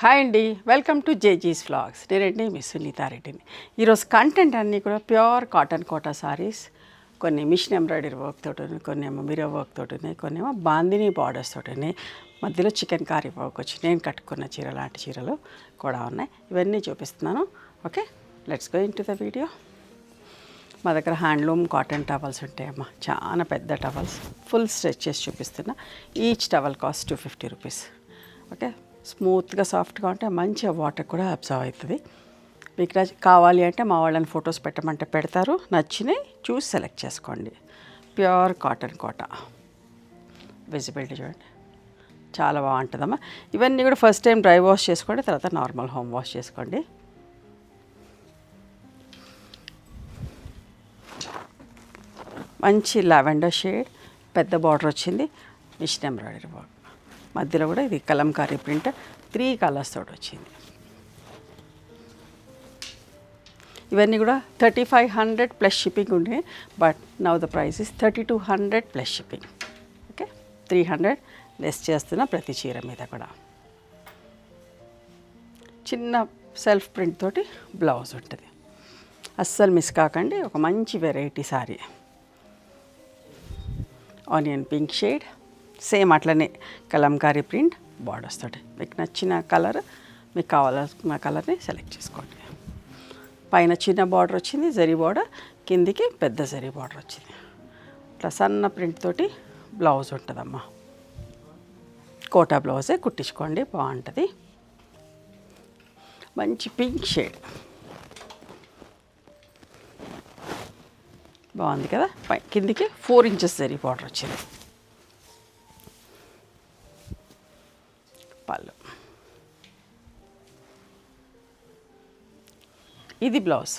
Hi అండి, welcome to జేజీస్ vlogs. నేనండి మీ సునీతారెడ్డిని. ఈరోజు కంటెంట్ అన్నీ కూడా ప్యూర్ కాటన్ కోటా సారీస్, కొన్ని మిషన్ ఎంబ్రాయిడరీ వర్క్ తోటి ఉన్నాయి, కొన్ని ఏమో మిర్రర్ వర్క్ తోటి ఉన్నాయి, కొన్ని ఏమో బాందిని బార్డర్స్ తోటి ఉన్నాయి, మధ్యలో చికెన్ కారీ వర్క్ వచ్చి నేను కట్టుకున్న చీర లాంటి చీరలు కూడా ఉన్నాయి. ఇవన్నీ చూపిస్తున్నాను. Okay, let's go in to the video. మా దగ్గర హ్యాండ్లూమ్ కాటన్ టవల్స్ ఉంటాయమ్మా, చాలా పెద్ద టవల్స్, ఫుల్ స్ట్రెచ్ చేసి చూపిస్తున్నా. Each towel cost 250 rupees. Okay, స్మూత్గా సాఫ్ట్గా ఉంటే మంచిగా వాటర్ కూడా అబ్జర్వ్ అవుతుంది. మీకు కావాలి అంటే మా వాళ్ళని ఫొటోస్ పెట్టమంటే పెడతారు, నచ్చినాయి చూసి సెలెక్ట్ చేసుకోండి. ప్యూర్ కాటన్ కోట, విజిబిలిటీ చూడండి, చాలా బాగుంటుందమ్మా. ఇవన్నీ కూడా ఫస్ట్ టైం డ్రై వాష్ చేసుకోండి, తర్వాత నార్మల్ హోమ్ వాష్ చేసుకోండి. మంచి లావెండర్ షేడ్, పెద్ద బార్డర్ వచ్చింది, మిషన్ ఎంబ్రాయిడరీ వర్క్, మధ్యలో కూడా ఇది కలంకారీ ప్రింట్, 3 కలర్స్ తోటి వచ్చింది. ఇవన్నీ కూడా 3500 ప్లస్ షిప్పింగ్ ఉండే, but now the price is 3200 plus shipping. Okay, 300 less చేస్తున్న ప్రతి చీర మీద కూడా. చిన్న సెల్ఫ్ ప్రింట్ తోటి బ్లౌజ్ ఉంటుంది, అస్సలు మిస్ కాకండి. ఒక మంచి variety sorry, onion pink shade, same అట్లనే కలంకారీ ప్రింట్, బార్డర్స్ తోటి. మీకు నచ్చిన కలర్, మీకు కావాల్సిన కలర్ని సెలెక్ట్ చేసుకోండి. పైన చిన్న బార్డర్ వచ్చింది, జరీ బార్డర్, కిందికి పెద్ద జరీ బార్డర్ వచ్చింది. ఇట్లా సన్న ప్రింట్ తోటి బ్లౌజ్ ఉంటుందమ్మా. కోటా బ్లౌజే కుట్టించుకోండి, బాగుంటుంది. మంచి పింక్ షేడ్, బాగుంది కదా. కిందికి 4 ఇంచెస్ జరీ బార్డర్ వచ్చింది. పళ్ళు, ఇది బ్లౌజ్.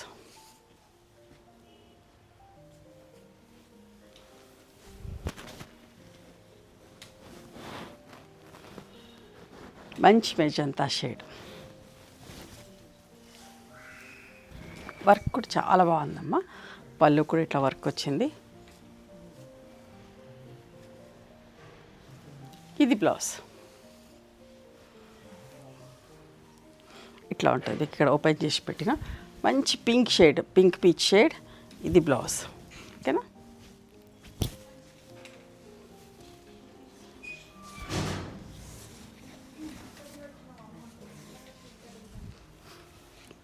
మంచి మెజంతా షేడ్, వర్క్ కూడా చాలా బాగుందమ్మా. పళ్ళు కూడా ఇట్లా వర్క్ వచ్చింది. ఇది బ్లౌజ్, ఇట్లా ఉంటుంది. ఇక్కడ ఓపెన్ చేసి పెట్టిన మంచి pink shade, pink peach shade, ఇది బ్లౌజ్. ఓకేనా,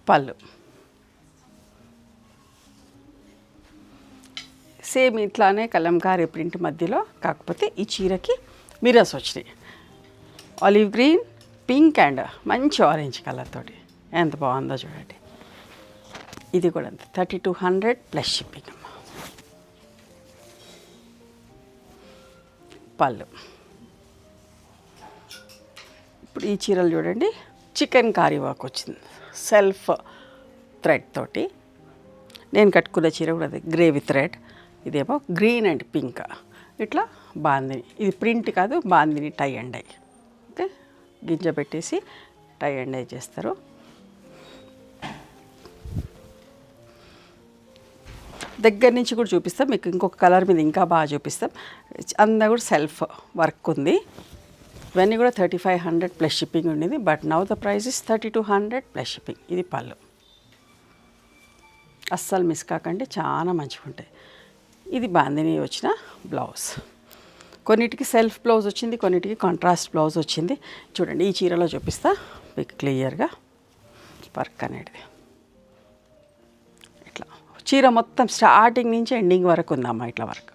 పళ్ళు సేమ్ ఇట్లానే కలంకారీ ప్రింట్ మధ్యలో, కాకపోతే ఈ చీరకి మిర్రర్స్ వచ్చినాయి. ఆలివ్ గ్రీన్, పింక్ అండ్ మంచి ఆరెంజ్ కలర్ తోటి ఎంత బాగుందో చూడండి. ఇది కూడా అంతే, 3200 ప్లస్ షిప్పింగ్ అమ్మా. పళ్ళు, ఇప్పుడు ఈ చీరలు చూడండి, చికెన్ కారీ వర్క్ వచ్చింది, సెల్ఫ్ థ్రెడ్ తోటి. నేను కట్టుకున్న చీర కూడా అది గ్రే విత్ రెడ్, ఇదేమో గ్రీన్ అండ్ పింక్. ఇట్లా బాందిని, ఇది ప్రింట్ కాదు, bandhani tie and dye. Okay, గింజ పెట్టేసి టై అండ్ డై చేస్తారు. దగ్గర నుంచి కూడా చూపిస్తాం మీకు, ఇంకొక కలర్ మీద ఇంకా బాగా చూపిస్తాం. అంతా కూడా సెల్ఫ్ వర్క్ ఉంది. ఇవన్నీ కూడా 3500 ప్లస్ షిప్పింగ్ ఉండేది, but now the price is 3200 plus shipping. ఇది పళ్ళు, అస్సలు మిస్ కాకండి, చాలా మంచిగా ఉంటాయి. ఇది బాందిని వచ్చిన బ్లౌజ్. కొన్నిటికి సెల్ఫ్ బ్లౌజ్ వచ్చింది, కొన్నిటికి కాంట్రాస్ట్ బ్లౌజ్ వచ్చింది. చూడండి, ఈ చీరలో చూపిస్తా మీకు క్లియర్గా వర్క్ అనేది. ఇట్లా చీర మొత్తం స్టార్టింగ్ నుంచి ఎండింగ్ వరకు ఉందమ్మా ఇట్లా వర్క్.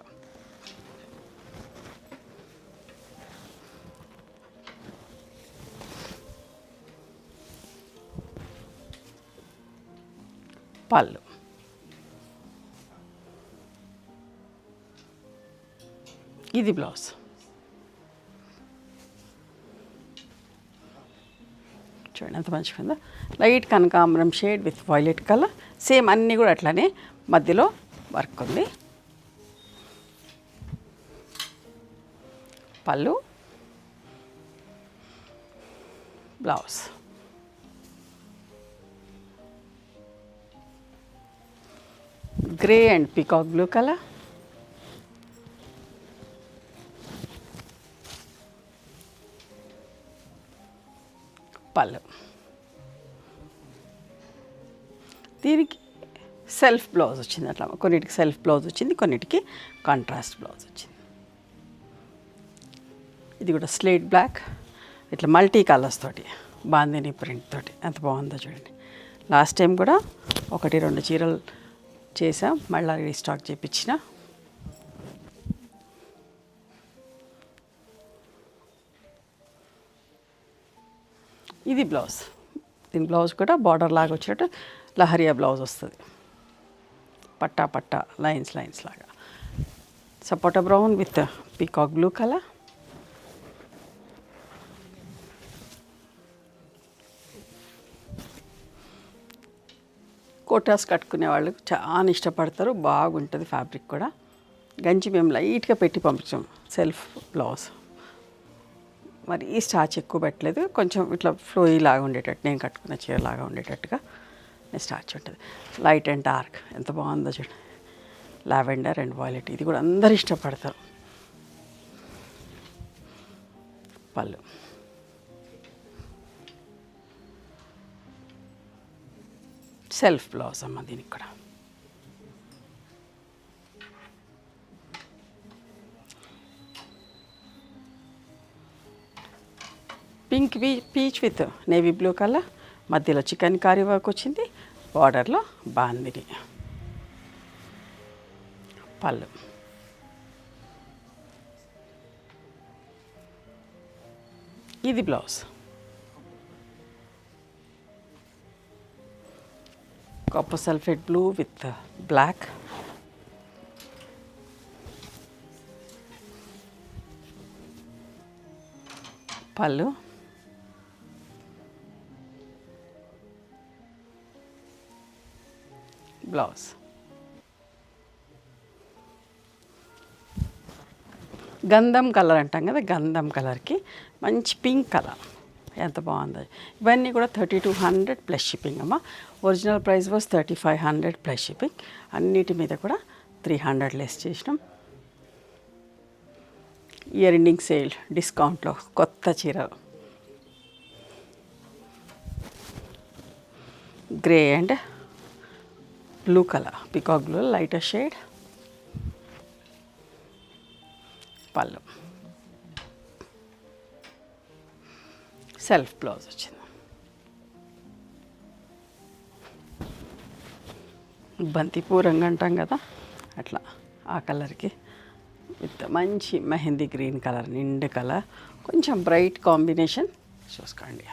పళ్ళు, ఇది బ్లౌజ్. చూడండి ఎంత మంచిగా ఉందో, లైట్ కనకాంబరం shade with violet colour. Same అన్నీ కూడా అట్లానే మధ్యలో వర్క్ ఉంది. పళ్ళు, blouse. Grey and peacock blue colour, పళ్ళు. దీనికి సెల్ఫ్ బ్లౌజ్ వచ్చింది. అట్లా కొన్నిటికి సెల్ఫ్ బ్లౌజ్ వచ్చింది, కొన్నిటికి కాంట్రాస్ట్ బ్లౌజ్ వచ్చింది. ఇది కూడా స్లేట్ బ్లాక్, ఇట్లా మల్టీ కలర్స్ తోటి బాందిని ప్రింట్ తోటి ఎంత బాగుందో చూడండి. లాస్ట్ టైం కూడా 1-2 చీరలు చేసాం, మళ్ళీ రీస్టాక్ చేయించిన. ఇది బ్లౌజ్. దీని బ్లౌజ్ కూడా బార్డర్ లాగా వచ్చేటట్టు లహరియా బ్లౌజ్ వస్తుంది. పట్టా పట్టా లైన్స్ లాగా. సపోటా brown with peacock blue colour. కోటాస్ కట్టుకునే వాళ్ళు చాలా ఇష్టపడతారు, బాగుంటుంది ఫ్యాబ్రిక్ కూడా. గంజి మేము లైట్గా పెట్టి పంపించాం సెల్ఫ్ బ్లౌజ్. మరి ఈ స్టార్చ్ ఎక్కువ పెట్టలేదు, కొంచెం ఇట్లా ఫ్లోయీ లాగా ఉండేటట్టు, నేను కట్టుకున్న చీర లాగా ఉండేటట్టుగా నేను స్టార్చ్ ఉంటుంది. లైట్ అండ్ డార్క్ ఎంత బాగుందో చూడండి. లావెండర్ అండ్ వాయిలెట్, ఇది కూడా అందరు ఇష్టపడతారు. పళ్ళు. సెల్ఫ్ బ్లౌజ్ అమ్మ దీనికి కూడా. Pink peach with navy blue colour, మధ్యలో చికెన్ కర్రీ వర్క్ వచ్చింది, బార్డర్లో బాందిని. పళ్ళు. ఇది blouse. Copper sulphate blue with black. పళ్ళు. బ్లౌజ్. గంధం కలర్ అంటాం కదా, గంధం కలర్కి మంచి పింక్ కలర్ ఎంత బాగుంది. ఇవన్నీ కూడా 3200 ప్లస్ షిప్పింగ్ అమ్మ. Original price was 3500 plus shipping. అన్నిటి మీద కూడా 300 లెస్ చేసినాం. ఇయర్ ఎండింగ్ సేల్ డిస్కౌంట్లో కొత్త చీరలు. Grey and blue colour, peacock blue lighter shade. పళ్ళు. సెల్ఫ్ బ్లౌజ్ వచ్చింది. బంతిపూ రంగు అంటాం కదా, అట్లా ఆ కలర్కి విత్ మంచి మెహందీ గ్రీన్ కలర్, నిండు కలర్, కొంచెం బ్రైట్ కాంబినేషన్ చూసుకోండి.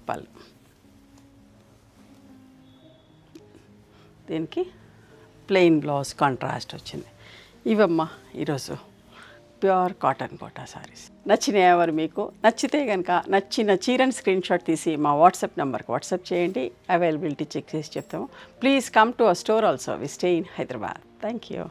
పళ్ళు. దీనికి ప్లెయిన్ బ్లౌజ్ కాంట్రాస్ట్ వచ్చింది. ఇవమ్మా ఈరోజు ప్యూర్ కాటన్ కోటా సారీస్. నచ్చినాయి ఎవరు మీకు? నచ్చితే కనుక నచ్చిన చీరని స్క్రీన్ షాట్ తీసి మా వాట్సాప్ నెంబర్కి వాట్సాప్ చేయండి. అవైలబిలిటీ చెక్ చేసి చెప్తాము. Please come to our store also. We stay in Hyderabad. Thank you.